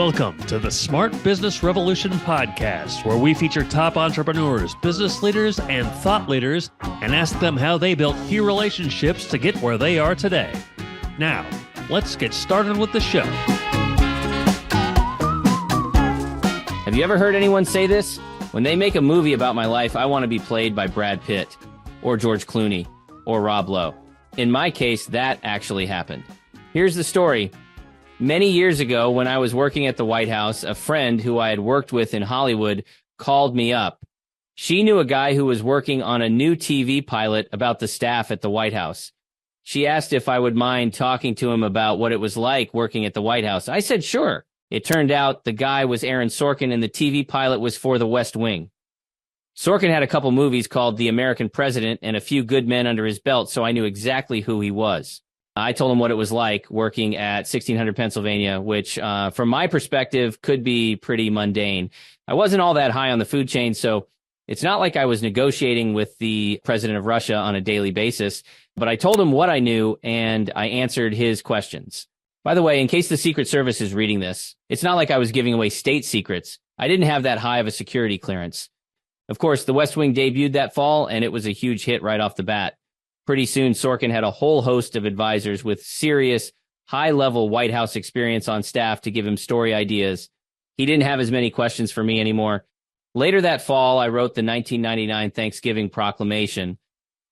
Welcome to the Smart Business Revolution podcast, where we feature top entrepreneurs, business leaders, and thought leaders and ask them how they built key relationships to get where they are today. Now, let's get started with the show. Have you ever heard anyone say this? When they make a movie about my life, I want to be played by Brad Pitt or George Clooney or Rob Lowe. In my case, that actually happened. Here's the story. Many years ago, when I was working at the White House, a friend who I had worked with in Hollywood called me up. She knew a guy who was working on a new TV pilot about the staff at the White House. She asked if I would mind talking to him about what it was like working at the White House. I said, sure. It turned out the guy was Aaron Sorkin and the TV pilot was for The West Wing. Sorkin had a couple movies called The American President and a few good men under his belt, so I knew exactly who he was. I told him what it was like working at 1600 Pennsylvania, which from my perspective could be pretty mundane. I wasn't all that high on the food chain, so it's not like I was negotiating with the president of Russia on a daily basis, but I told him what I knew and I answered his questions. By the way, in case the Secret Service is reading this, it's not like I was giving away state secrets. I didn't have that high of a security clearance. Of course, The West Wing debuted that fall, and it was a huge hit right off the bat. Pretty soon, Sorkin had a whole host of advisors with serious, high-level White House experience on staff to give him story ideas. He didn't have as many questions for me anymore. Later that fall, I wrote the 1999 Thanksgiving Proclamation.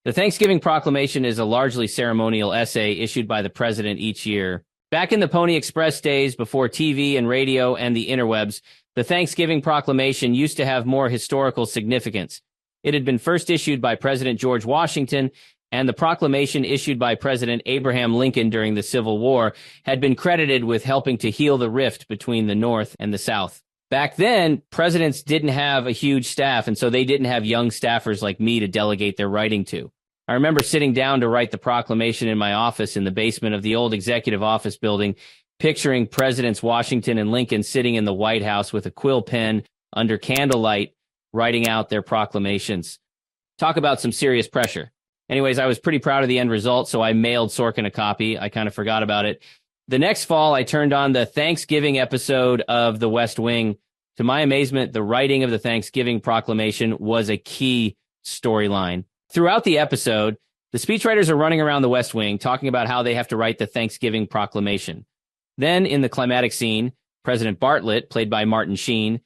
The Thanksgiving Proclamation is a largely ceremonial essay issued by the president each year. Back in the Pony Express days, before TV and radio and the interwebs, the Thanksgiving Proclamation used to have more historical significance. It had been first issued by President George Washington, and the proclamation issued by President Abraham Lincoln during the Civil War had been credited with helping to heal the rift between the North and the South. Back then, presidents didn't have a huge staff, and so they didn't have young staffers like me to delegate their writing to. I remember sitting down to write the proclamation in my office in the basement of the old executive office building, picturing Presidents Washington and Lincoln sitting in the White House with a quill pen under candlelight, writing out their proclamations. Talk about some serious pressure. Anyways, I was pretty proud of the end result, so I mailed Sorkin a copy. I kind of forgot about it. The next fall, I turned on the Thanksgiving episode of The West Wing. To my amazement, the writing of the Thanksgiving Proclamation was a key storyline. Throughout the episode, the speechwriters are running around the West Wing talking about how they have to write the Thanksgiving Proclamation. Then, in the climatic scene, President Bartlett, played by Martin Sheen,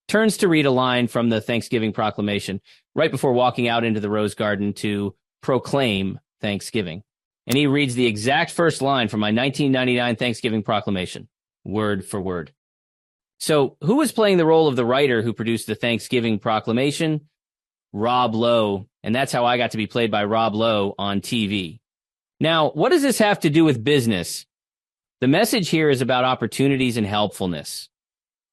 turns to read a line from the Thanksgiving Proclamation right before walking out into the Rose Garden to proclaim Thanksgiving. And he reads the exact first line from my 1999 Thanksgiving Proclamation, word for word. So who was playing the role of the writer who produced the Thanksgiving Proclamation? Rob Lowe. And that's how I got to be played by Rob Lowe on TV. Now, what does this have to do with business? The message here is about opportunities and helpfulness.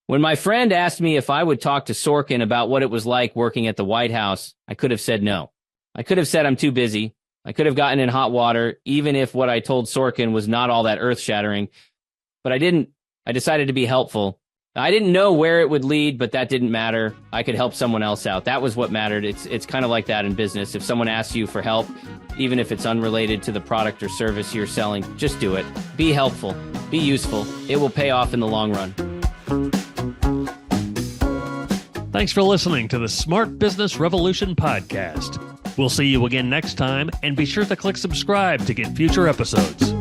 When my friend asked me if I would talk to Sorkin about what it was like working at the White House, I could have said no. I could have said I'm too busy. I could have gotten in hot water, even if what I told Sorkin was not all that earth-shattering. But I didn't. I decided to be helpful. I didn't know where it would lead, but that didn't matter. I could help someone else out. That was what mattered. It's kind of like that in business. If someone asks you for help, even if it's unrelated to the product or service you're selling, just do it. Be helpful. Be useful. It will pay off in the long run. Thanks for listening to the Smart Business Revolution podcast. We'll see you again next time, and be sure to click subscribe to get future episodes.